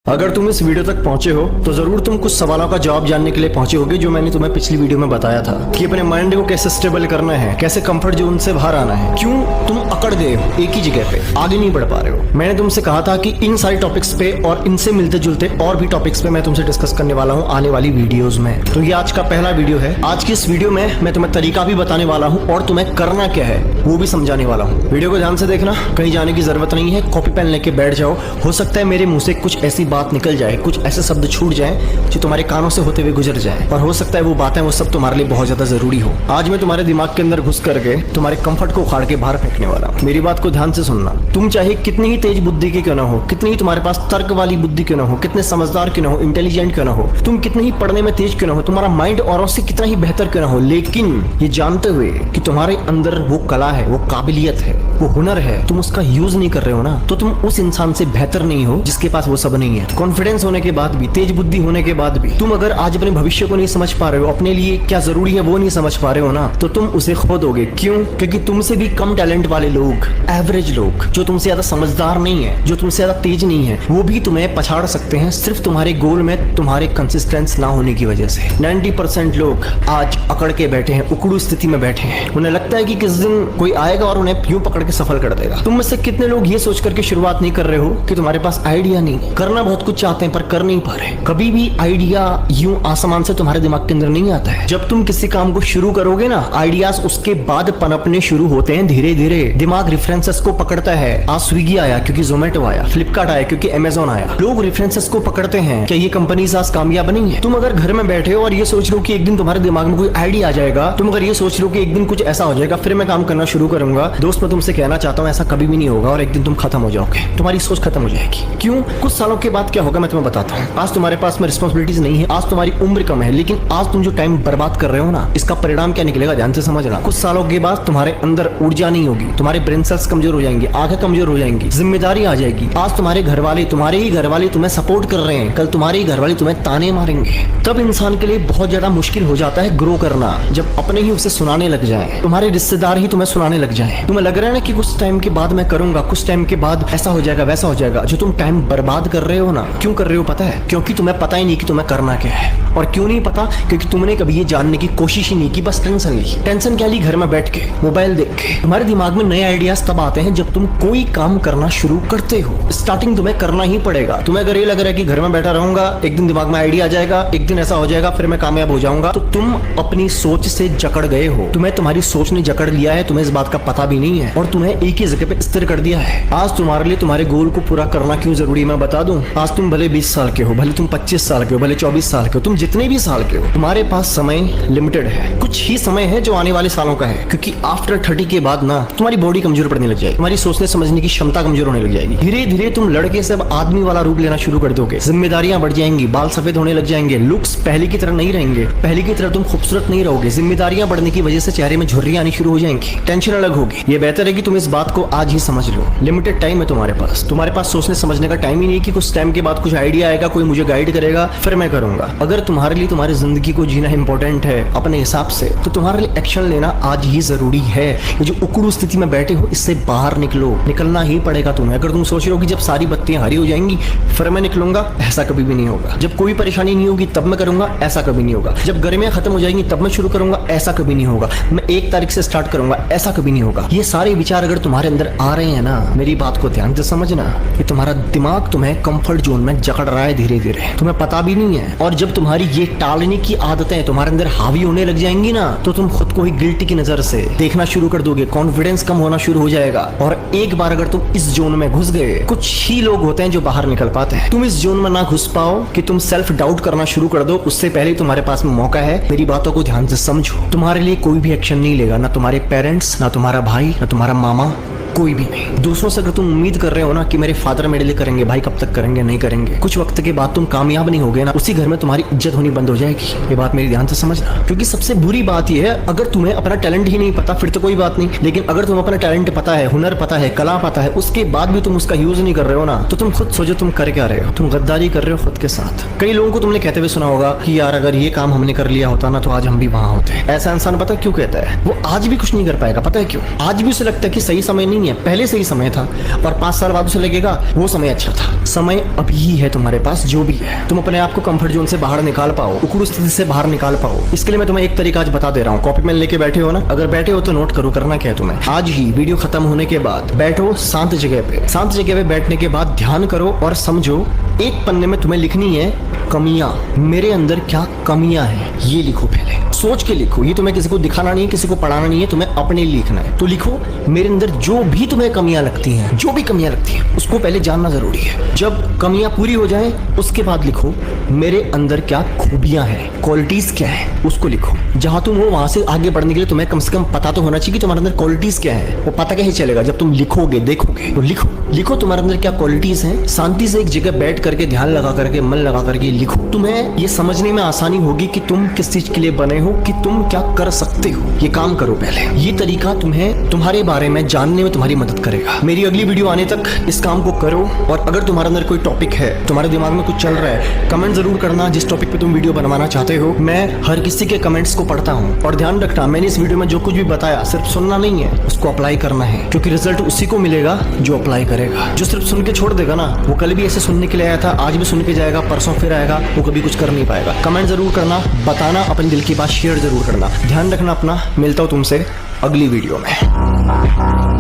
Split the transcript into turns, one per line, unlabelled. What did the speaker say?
अगर तुम इस वीडियो तक पहुंचे हो तो जरूर तुम कुछ सवालों का जवाब जानने के लिए पहुंचे होगे जो मैंने तुम्हें पिछली वीडियो में बताया था कि अपने माइंड को कैसे स्टेबल करना है, कैसे कंफर्ट जोन से बाहर आना है। क्यों तुम अकड़ गए हो एक ही जगह पे, आगे नहीं बढ़ पा रहे हो। मैंने तुमसे कहा था कि इन सारे टॉपिक्स पे और इनसे मिलते जुलते और भी टॉपिक्स पे मैं तुमसे डिस्कस करने वाला हूँ आने वाली वीडियोज में। तो ये आज का पहला वीडियो है। आज की इस वीडियो में मैं तुम्हें तरीका भी बताने वाला हूँ और तुम्हें करना क्या है वो भी समझाने वाला हूँ। वीडियो को ध्यान से देखना, कहीं जाने की जरूरत नहीं है। कॉपी पेन लेके बैठ जाओ। हो सकता है मेरे मुंह से कुछ ऐसी बात निकल जाए, कुछ ऐसे शब्द छूट जाएं जो तुम्हारे कानों से होते हुए गुजर जाएं, और हो सकता है वो बातें वो सब तुम्हारे लिए बहुत ज्यादा जरूरी हो। आज मैं तुम्हारे दिमाग के अंदर घुस करके तुम्हारे कंफर्ट को उखाड़ के बाहर फेंकने वाला हूं। मेरी बात को ध्यान से सुनना। तुम चाहे कितनी ही तेज बुद्धि के क्यों ना हो, कितनी ही तुम्हारे पास तर्क वाली बुद्धि क्यों ना हो, कितने समझदार क्यों ना हो, इंटेलिजेंट क्यों ना हो, तुम कितने ही पढ़ने में तेज क्यों ना हो, तुम्हारा माइंड औरों से कितना ही बेहतर क्यों ना हो, लेकिन ये जानते हुए कि तुम्हारे अंदर वो कला है, वो काबिलियत है, वो हुनर है, तुम उसका यूज नहीं कर रहे हो ना, तो तुम उस इंसान से बेहतर नहीं हो जिसके पास वो सब नहीं है। कॉन्फिडेंस होने के बाद भी, तेज बुद्धि होने के बाद भी तुम अगर आज अपने भविष्य को नहीं समझ पा रहे हो, अपने लिए क्या जरूरी है वो नहीं समझ पा रहे हो ना, तो तुम उसे खो दोगे। क्यों? क्योंकि तुमसे भी कम टैलेंट वाले लोग, एवरेज लोग, जो तुमसे ज्यादा समझदार नहीं है, जो तुमसे ज्यादा तेज नहीं है, वो भी तुम्हें पछाड़ सकते हैं सिर्फ तुम्हारे गोल में तुम्हारे कंसिस्टेंस ना होने की वजह से। 90% लोग आज अकड़ के बैठे हैं, उकड़ू स्थिति में बैठे हैं। उन्हें लगता है कि किस दिन कोई आएगा और उन्हें यूं पकड़ के सफल कर देगा। तुम में से कितने लोग ये सोच करके शुरुआत नहीं कर रहे हो कि तुम्हारे पास आइडिया नहीं, करना बहुत कुछ चाहते हैं पर कर नहीं पा रहे। कभी भी आइडिया यूं आसमान से तुम्हारे दिमाग के अंदर नहीं आता है। जब तुम किसी काम को शुरू करोगे ना, आइडियाज उसके बाद पनपने शुरू होते हैं धीरे धीरे। दिमाग रेफरेंसेस को पकड़ता है। आज स्विगी आया क्योंकि जोमेटो आया, फ्लिपकार्ट आया क्योंकि अमेजोन आया। लोग रेफरेंसेस को पकड़ते हैं। क्या ये कंपनीज आज कामयाब नहीं है? तुम अगर घर में बैठे हो और ये सोच लो कि एक दिन तुम्हारे दिमाग में कोई आइडिया आ जाएगा, तुम अगर ये सोच लो कि एक दिन कुछ ऐसा हो जाएगा फिर मैं काम करना शुरू करूंगा, दोस्त मैं तुमसे कहना चाहता हूँ ऐसा कभी भी नहीं होगा और एक दिन तुम खत्म हो जाओगे। तुम्हारी सोच खत्म हो जाएगी। क्यों? कुछ सालों के बाद क्या होगा मैं तुम्हें बताता हूँ। आज तुम्हारे पास में रिस्पॉन्सिबिलिटीज नहीं है, आज तुम्हारी उम्र कम है, लेकिन आज तुम जो टाइम बर्बाद कर रहे हो ना, इसका परिणाम क्या निकलेगा ध्यान से समझना। कुछ सालों के बाद तुम्हारे अंदर ऊर्जा नहीं होगी, तुम्हारे ब्रेन सेल्स कमजोर हो जाएंगे, आंखें कमजोर हो जाएंगी, जिम्मेदारी आ जाएगी। आज तुम्हारे घर वाले, तुम्हारे ही घर वाले तुम्हें सपोर्ट कर रहे हैं, कल तुम्हारे ही घर वाले तुम्हें ताने मारेंगे। तब इंसान के लिए बहुत ज्यादा मुश्किल हो जाता है ग्रो करना, जब अपने ही उसे सुनाने लग जाए, तुम्हारे रिश्तेदार ही तुम्हें सुनाने लग जाए। तुम्हें लग रहा है ना कि कुछ टाइम के बाद मैं करूंगा, कुछ टाइम के बाद ऐसा हो जाएगा, वैसा हो जाएगा। जो तुम टाइम बर्बाद कर रहे हो ना, क्यों कर रहे हो पता है? क्योंकि तुम्हें पता ही नहीं कि तुम्हें करना क्या है। और क्यों नहीं पता? क्योंकि तुमने कभी ये जानने की कोशिश ही नहीं की, बस टेंशन ली। टेंशन क्या ली? घर में बैठ के मोबाइल देख के। तुम्हारे दिमाग में नए आइडियाज तब आते हैं जब तुम कोई काम करना शुरू करते हो। स्टार्टिंग तुम्हें करना ही पड़ेगा। तुम्हें अगर ये लग रहा है कि घर में बैठा रहूंगा, एक दिन दिमाग में आइडिया आ जाएगा, एक दिन ऐसा हो जाएगा, फिर मैं कामयाब हो जाऊंगा, तो तुम अपनी सोच से जकड़ गए हो। तुम्हें तुम्हारी सोच ने जकड़ लिया है, तुम्हें इस बात का पता भी नहीं है और तुम्हें एक ही जगह पे स्थिर कर दिया है। आज तुम्हारे लिए तुम्हारे गोल को पूरा करना क्यों जरूरी मैं बता दूं। आज तुम भले 20 साल के हो, भले तुम 25 साल के हो, भले 24 साल के हो, तुम जितने भी साल के हो, तुम्हारे पास समय लिमिटेड है। कुछ ही समय है जो आने वाले सालों का है, क्योंकि आफ्टर 30 के बाद ना तुम्हारी बॉडी कमजोर पड़ने लग जाएगी, तुम्हारी सोचने समझने की क्षमता कमजोर होने लग जाएगी। धीरे धीरे तुम लड़के से अब आदमी वाला रूप लेना शुरू कर दोगे। जिम्मेदारियां बढ़ जाएंगी, बाल सफेद होने लग जाएंगे, लुक्स पहले की तरह नहीं रहेंगे, पहले की तरह तुम खूबसूरत नहीं रहोगे। जिम्मेदारियां बढ़ने की वजह से चेहरे में झुर्रियां आनी शुरू हो जाएंगी, टेंशन अलग होगी। ये बेहतर है कि तुम इस बात को आज ही समझ लो। लिमिटेड टाइम है तुम्हारे पास सोचने समझने का टाइम ही नहीं कि कुछ टाइम के बाद कुछ आइडिया आएगा, कोई मुझे गाइड करेगा, फिर मैं करूंगा। अगर तुम्हारे लिए तुम्हारी जिंदगी को जीना इंपॉर्टेंट है अपने हिसाब से, तो तुम्हारे लिए एक्शन लेना आज ही जरूरी है। ये जो उकड़ू स्थिति में बैठे हो, इससे बाहर निकलो, निकलना ही पड़ेगा तुम्हें। अगर तुम सोच रहे हो कि जब सारी बत्तियां हरी हो जाएंगी फिर मैं निकलूंगा, ऐसा कभी भी नहीं होगा। जब कोई परेशानी नहीं होगी तब मैं करूंगा, ऐसा कभी नहीं होगा। जब गर्मियां खत्म हो जाएंगी तब मैं शुरू करूंगा, ऐसा कभी नहीं होगा। मैं 1 तारीख से स्टार्ट करूंगा, ऐसा कभी नहीं होगा। ये सारे विचार अगर तुम्हारे अंदर आ रहे हैं ना, मेरी बात को ध्यान से समझना कि तुम्हारा दिमाग तुम्हें कंफर्ट जोन में जकड़ रहा है धीरे धीरे, तुम्हें पता भी नहीं है। और जब तुम्हारी ये टालने की आदतें तुम्हारे अंदर हावी होने लग जाएंगी ना, तो तुम खुद को ही गिल्टी की नजर से देखना शुरू कर दोगे, कॉन्फिडेंस कम होना शुरू हो जाएगा। और एक बार अगर तुम इस जोन में घुस गए, कुछ ही लोग होते हैं जो बाहर निकल पाते हैं। तुम इस जोन में ना घुस पाओ कि तुम सेल्फ डाउट करना शुरू कर दो, उससे पहले तुम्हारे पास में मौका है। मेरी बातों को ध्यान से समझो। तुम्हारे लिए कोई भी एक्शन नहीं लेगा, ना तुम्हारे पेरेंट्स, ना तुम्हारा भाई, ना तुम्हारा मामा, कोई भी नहीं। दूसरों से अगर तुम उम्मीद कर रहे हो ना कि मेरे फादर मेरे लिए करेंगे, भाई कब तक करेंगे, नहीं करेंगे, कुछ वक्त के बाद तुम कामयाब नहीं होगे ना, उसी घर में तुम्हारी इज्जत होनी बंद हो जाएगी। ये बात मेरी ध्यान से समझना। क्योंकि सबसे बुरी बात यह है, अगर तुम्हें अपना टैलेंट ही नहीं पता फिर तो कोई बात नहीं, लेकिन अगर तुम्हें अपना टैलेंट पता है, हुनर पता है, कला पता है, उसके बाद भी तुम उसका यूज नहीं कर रहे हो ना, तो तुम खुद सोचो तुम कर क्या रहे हो। तुम गद्दारी कर रहे हो खुद के साथ। कई लोगों को तुमने कहते हुए सुना होगा कि यार अगर ये काम हमने कर लिया होता ना तो आज हम भी वहां होते। ऐसा इंसान पता क्यों कहता है? वो आज भी कुछ नहीं कर पाएगा। पता है क्यों? आज भी उसे लगता है कि सही समय नहीं है, पहले से ही समय था, और 5 साल बाद उसे लगेगा वो समय अच्छा था। समय अभी ही है तुम्हारे पास, जो भी है। तुम अपने आप को कंफर्ट जोन से बाहर निकाल पाओ, उकड़ू स्थिति से बाहर निकाल पाओ। इसके लिए मैं तुम्हें एक तरीका आज बता दे रहा हूँ। कॉपी पेन लेके बैठे हो ना? अगर बैठे हो तो नोट करो। करना क्या है तुम्हें, आज ही वीडियो खत्म होने के बाद बैठो शांत जगह पे। शांत जगह पे बैठने के बाद ध्यान करो और समझो, एक पन्ने में तुम्हें लिखनी है कमियां। मेरे अंदर क्या कमियां हैं, ये लिखो। पहले सोच के लिखो। ये तुम्हें किसी को दिखाना नहीं है, किसी को पढ़ाना नहीं है, तुम्हें अपने लिए लिखना है। तो लिखो, मेरे अंदर जो भी तुम्हें कमियां लगती हैं, जो भी कमियां लगती हैं, उसको पहले जानना जरूरी है। जब कमियां पूरी हो जाएं, उसके बाद लिखो मेरे अंदर क्या खूबियां हैं, क्वालिटीज क्या है, उसको लिखो। जहां तुम हो वहां से आगे बढ़ने के लिए तुम्हें कम से कम पता तो होना चाहिए कि तुम्हारे अंदर क्वालिटीज क्या है। वो पता कैसे चलेगा? जब तुम लिखोगे, देखोगे। तो लिखो तुम्हारे अंदर क्या क्वालिटीज हैं। शांति से एक जगह बैठ करके, ध्यान लगा करके, मन लगा करके लिखो। तुम्हें ये समझने में आसानी होगी कि तुम किस चीज के लिए बने हो, कि तुम क्या कर सकते हो। ये काम करो पहले। ये तरीका तुम्हें तुम्हारे बारे में जानने में तुम्हारी मदद करेगा। मेरी अगली वीडियो आने तक इस काम को करो। और अगर तुम्हारे अंदर कोई टॉपिक है, तुम्हारे दिमाग में कुछ चल रहा है, कमेंट जरूर करना जिस टॉपिक पे तुम वीडियो बनवाना चाहते हो। मैं हर किसी के कमेंट्स को पढ़ता हूँ। और ध्यान रखना, मैंने इस वीडियो में जो कुछ भी बताया सिर्फ सुनना नहीं है, उसको अप्लाई करना है। क्योंकि रिजल्ट उसी को मिलेगा जो अप्लाई करेगा। जो सिर्फ सुन के छोड़ देगा ना, वो कल भी ऐसे सुनने के लिए आया था, आज भी सुन के जाएगा, परसों फिर आएगा, वो कभी कुछ कर नहीं पाएगा। कमेंट जरूर करना, बताना, अपने दिल की बात शेयर जरूर करना। ध्यान रखना अपना। मिलता हूँ तुमसे अगली वीडियो में।